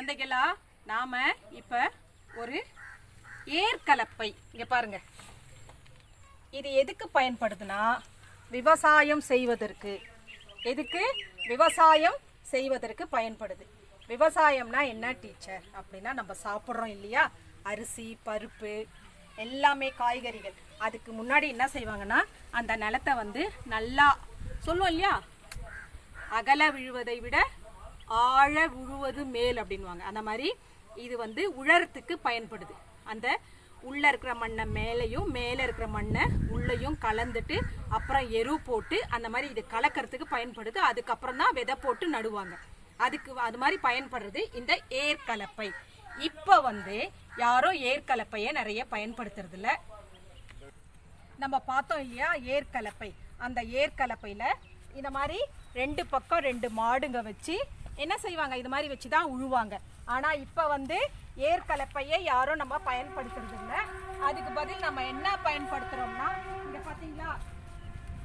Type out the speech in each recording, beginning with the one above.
குழந்தைகளா, நாம இப்ப ஒரு ஏர்கலப்பை இங்க பாருங்க. இது எதுக்கு பயன்படுதுன்னா விவசாயம் செய்வதற்கு. எதுக்கு? விவசாயம் செய்வதற்கு பயன்படுது. விவசாயம்னா என்ன டீச்சர் அப்படின்னா, நம்ம சாப்பிட்றோம் இல்லையா, அரிசி பருப்பு எல்லாமே காய்கறிகள். அதுக்கு முன்னாடி என்ன செய்வாங்கன்னா, அந்த நிலத்தை வந்து நல்லா சொல்லுவோம் இல்லையா, அகல விழுவதை விட ஆழ விழுவது மேல் அப்படின்வாங்க. அந்த மாதிரி இது வந்து உழறத்துக்கு பயன்படுது. அந்த உள்ளே இருக்கிற மண்ணை மேலேயும் மேலே இருக்கிற மண்ணை உள்ளேயும் கலந்துட்டு அப்புறம் எரு போட்டு அந்த மாதிரி இது கலக்கிறதுக்கு பயன்படுது. அதுக்கப்புறம் தான் விதை போட்டு நடுவாங்க. அதுக்கு அது மாதிரி பயன்படுறது இந்த ஏர்கலப்பை. இப்போ வந்து யாரும் ஏர்கலப்பையை நிறைய பயன்படுத்துறது இல்லை. நம்ம பார்த்தோம் இல்லையா ஏர்கலப்பை. அந்த ஏர்கலப்பையில் இந்த மாதிரி 2 பக்கம் 2 மாடுங்க வச்சு என்ன செய்வாங்க, இது மாதிரி வச்சு தான் உழுவாங்க. ஆனால் இப்போ வந்து ஏர்கலப்பையை யாரும் நம்ம பயன்படுத்துறது இல்லை. அதுக்கு பதில் நம்ம என்ன பயன்படுத்துகிறோம்னா, இங்கே பார்த்தீங்களா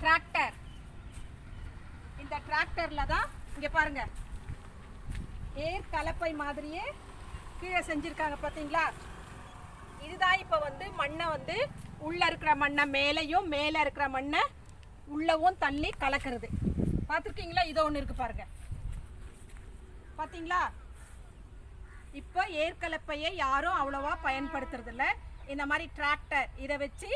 டிராக்டர். இந்த டிராக்டரில் தான் இங்கே பாருங்க ஏர்கலப்பை மாதிரியே கீழே செஞ்சுருக்காங்க பார்த்தீங்களா. இதுதான் இப்போ வந்து மண்ணை வந்து உள்ளே இருக்கிற மண்ணை மேலேயும் மேலே இருக்கிற மண்ணை உள்ளவும் தள்ளி கலக்கிறது. பார்த்துருக்கீங்களா? இதோ ஒன்று இருக்குது பாருங்க, பார்த்தீங்களா. இப்போ ஏர்கலப்பையை யாரும் அவ்வளோவா பயன்படுத்துறது இல்லை. இந்த மாதிரி டிராக்டர் இதை வச்சு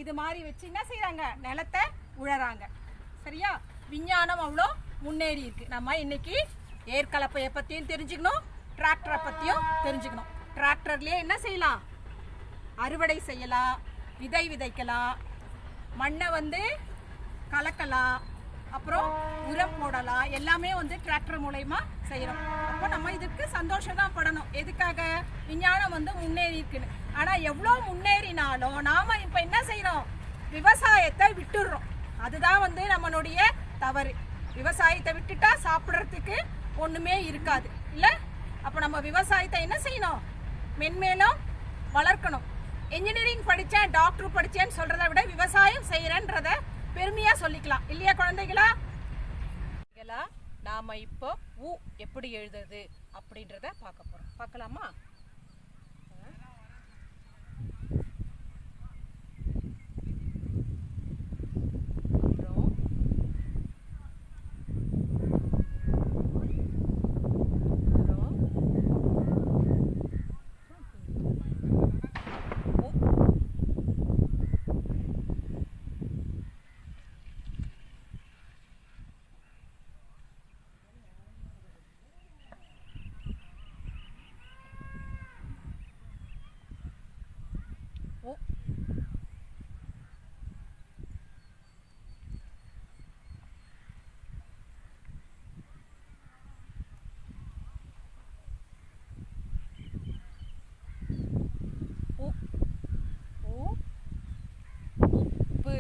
இது மாதிரி வச்சு என்ன செய்கிறாங்க, நிலத்தை உழறாங்க. சரியா? விஞ்ஞானம் அவ்வளோ முன்னேறி இருக்கு. நம்ம இன்னைக்கு ஏர்கலப்பையை பற்றியும் தெரிஞ்சுக்கணும், டிராக்டரை பற்றியும் தெரிஞ்சுக்கணும். டிராக்டர்லேயே என்ன செய்யலாம், அறுவடை செய்யலாம், விதை விதைக்கலாம், மண்ணை வந்து கலக்கலாம், அப்புறம் உரம் போடலாம். எல்லாமே வந்து டிராக்டர் மூலயமா செய்கிறோம். அப்போ நம்ம இதுக்கு சந்தோஷம் தான் படணும். எதுக்காக? விஞ்ஞானம் வந்து முன்னேறி இருக்குன்னு. ஆனால் எவ்வளோ முன்னேறினாலும் நாம் இப்போ என்ன செய்கிறோம், விவசாயத்தை விட்டுடுறோம். அதுதான் வந்து நம்மளுடைய தவறு. விவசாயத்தை விட்டுட்டா சாப்பிட்றதுக்கு ஒன்றுமே இருக்காது இல்லை. அப்போ நம்ம விவசாயத்தை என்ன செய்யணும், மென்மேலும் வளர்க்கணும். இன்ஜினியரிங் படித்தேன் டாக்டர் படித்தேன்னு சொல்கிறத விட விவசாயம் செய்கிறேன்றத பெருமையாக சொல்லிக்கலாம் இல்லையா குழந்தைகளா? நாம் இப்போ ஊ எப்படி எழுதுறது அப்படின்றத பார்க்க போகிறோம். பார்க்கலாமா? உப்பு,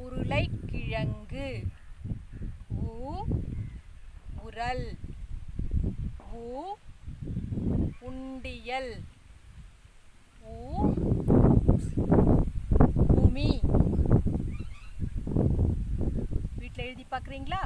உருளைக்கிழங்கு, உரல், உண்டியல், பூமி. வீட்டில் எழுதி பார்க்குறீங்களா?